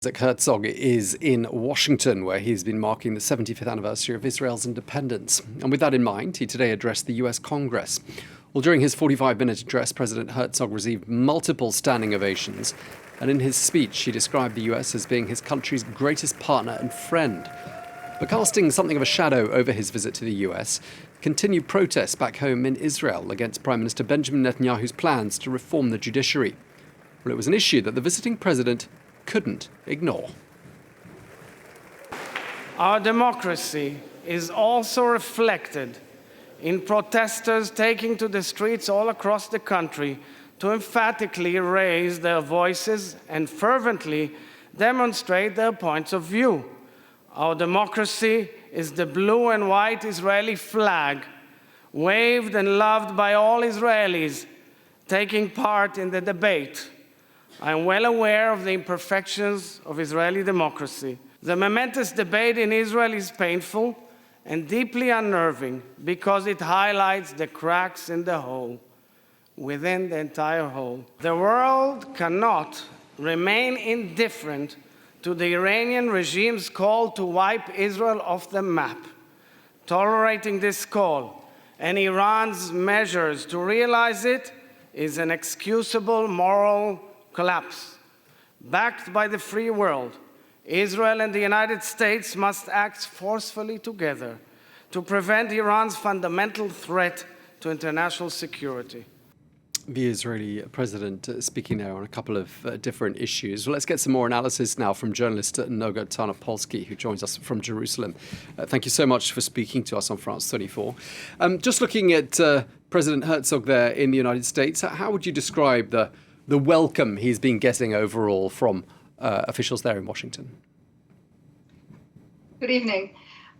Isaac Herzog is in Washington, where he's been marking the 75th anniversary of Israel's independence. And with that in mind, he today addressed the U.S. Congress. Well, during his 45-minute address, President Herzog received multiple standing ovations. And in his speech, he described the U.S. as being his country's greatest partner and friend. But casting something of a shadow over his visit to the U.S., continued protests back home in Israel against Prime Minister Benjamin Netanyahu's plans to reform the judiciary. Well, it was an issue that the visiting president couldn't ignore. Our democracy is also reflected in protesters taking to the streets all across the country to emphatically raise their voices and fervently demonstrate their points of view. Our democracy is the blue and white Israeli flag, waved and loved by all Israelis taking part in the debate. I am well aware of the imperfections of Israeli democracy. The momentous debate in Israel is painful and deeply unnerving because it highlights the cracks in the whole, within the entire whole. The world cannot remain indifferent to the Iranian regime's call to wipe Israel off the map. Tolerating this call and Iran's measures to realize it is an inexcusable moral collapse. Backed by the free world, Israel and the United States must act forcefully together to prevent Iran's fundamental threat to international security. The Israeli president speaking there on a couple of different issues. Well, let's get some more analysis now from journalist Noga Tarnopolsky, who joins us from Jerusalem. Thank you so much for speaking to us on France 24. Just looking at President Herzog there in the United States, how would you describe the welcome he's been getting overall from officials there in Washington? Good evening.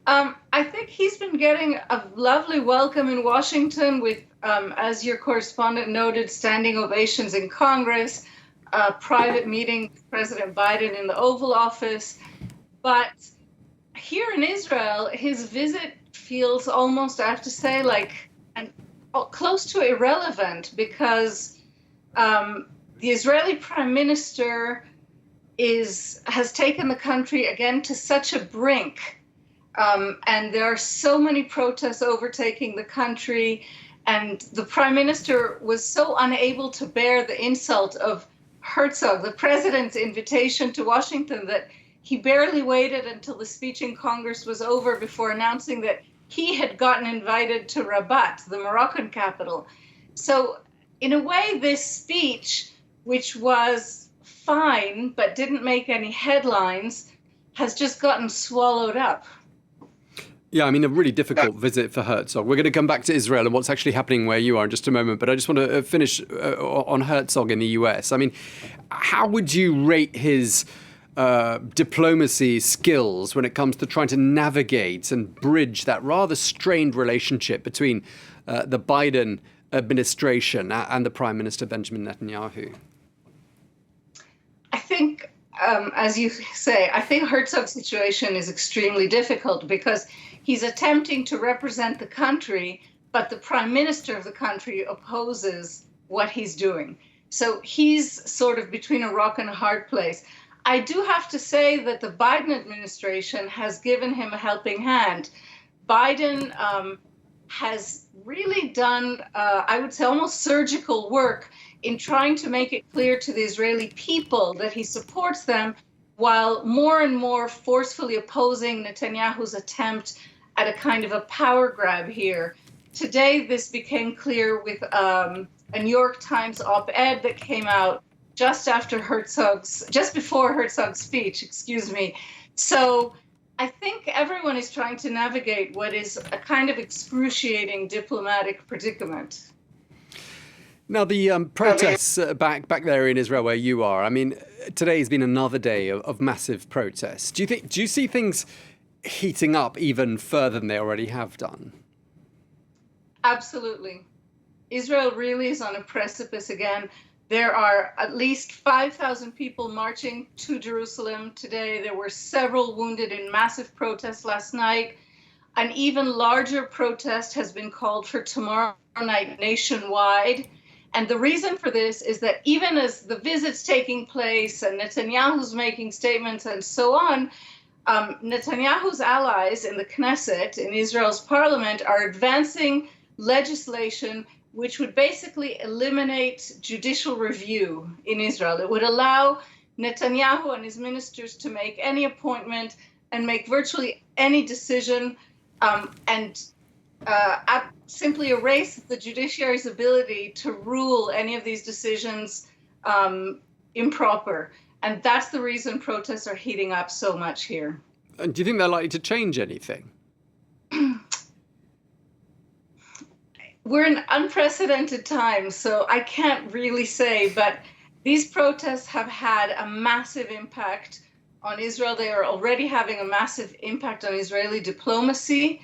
I think he's been getting a lovely welcome in Washington with, as your correspondent noted, standing ovations in Congress, a private meeting with President Biden in the Oval Office. But here in Israel, his visit feels almost, I have to say, like close to irrelevant because the Israeli Prime Minister has taken the country again to such a brink. And there are so many protests overtaking the country. And the Prime Minister was so unable to bear the insult of Herzog, the president's invitation to Washington, that he barely waited until the speech in Congress was over before announcing that he had gotten invited to Rabat, the Moroccan capital. So in a way, this speech, which was fine but didn't make any headlines, has just gotten swallowed up. Yeah, I mean, a really difficult visit for Herzog. We're going to come back to Israel and what's actually happening where you are in just a moment, but I just want to finish on Herzog in the US. I mean, how would you rate his diplomacy skills when it comes to trying to navigate and bridge that rather strained relationship between the Biden administration and the Prime Minister Benjamin Netanyahu? I think, as you say, I think Herzog's situation is extremely difficult because he's attempting to represent the country, but the prime minister of the country opposes what he's doing. So he's sort of between a rock and a hard place. I do have to say that the Biden administration has given him a helping hand. Biden has really done, I would say, almost surgical work in trying to make it clear to the Israeli people that he supports them, while more and more forcefully opposing Netanyahu's attempt at a kind of a power grab here. Today, this became clear with a New York Times op-ed that came out just before Herzog's speech, excuse me. So I think everyone is trying to navigate what is a kind of excruciating diplomatic predicament. Now, the protests back there in Israel where you are, I mean, today has been another day of massive protests. Do you see things heating up even further than they already have done? Absolutely. Israel really is on a precipice again. There are at least 5,000 people marching to Jerusalem today. There were several wounded in massive protests last night. An even larger protest has been called for tomorrow night nationwide. And the reason for this is that even as the visit's taking place and Netanyahu's making statements and so on, Netanyahu's allies in the Knesset, in Israel's parliament, are advancing legislation which would basically eliminate judicial review in Israel. It would allow Netanyahu and his ministers to make any appointment and make virtually any decision and simply erase the judiciary's ability to rule any of these decisions improper. And that's the reason protests are heating up so much here. And do you think they're likely to change anything? We're in unprecedented times, so I can't really say, but these protests have had a massive impact on Israel. They are already having a massive impact on Israeli diplomacy.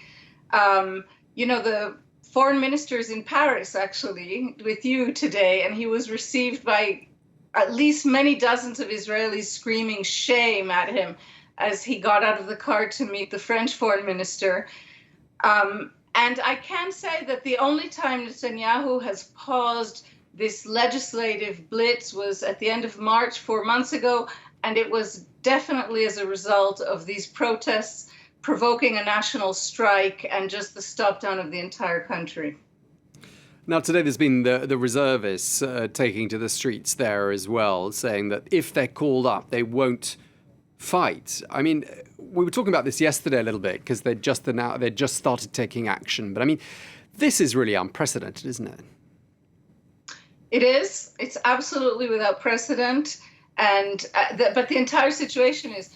The foreign minister is in Paris, actually, with you today, and he was received by at least many dozens of Israelis screaming shame at him as he got out of the car to meet the French foreign minister. And I can say that the only time Netanyahu has paused this legislative blitz was at the end of March, 4 months ago, and it was definitely as a result of these protests provoking a national strike and just the stop down of the entire country. Now, today there's been the reservists taking to the streets there as well, saying that if they're called up, they won't fight. I mean, we were talking about this yesterday a little bit because they just started taking action. But I mean, this is really unprecedented, isn't it? It is. It's absolutely without precedent. And but the entire situation is.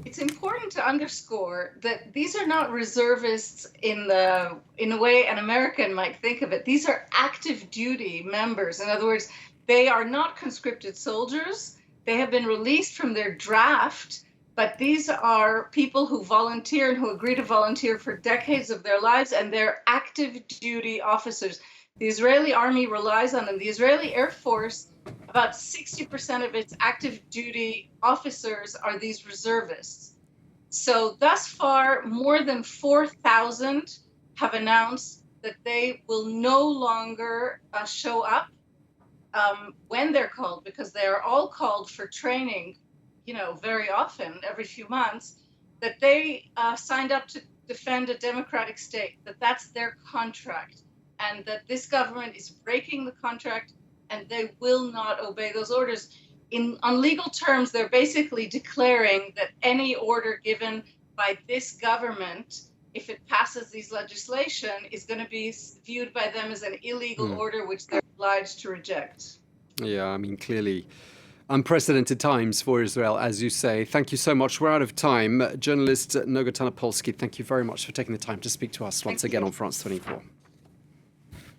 It's important to underscore that these are not reservists in a way an American might think of it. These are active duty members. In other words, they are not conscripted soldiers. They have been released from their draft, but these are people who volunteer and who agree to volunteer for decades of their lives, and they're active duty officers. The Israeli army relies on them. The Israeli Air Force, about 60% of its active duty officers are these reservists. So thus far, more than 4,000 have announced that they will no longer show up when they're called, because they are all called for training, very often, every few months, that they signed up to defend a democratic state, that's their contract, and that this government is breaking the contract and they will not obey those orders. On legal terms, they're basically declaring that any order given by this government, if it passes these legislation, is going to be viewed by them as an illegal order, which they're obliged to reject. Yeah, I mean, clearly unprecedented times for Israel, as you say. Thank you so much. We're out of time. Journalist Noga Tarnopolsky, thank you very much for taking the time to speak to us once again on France 24.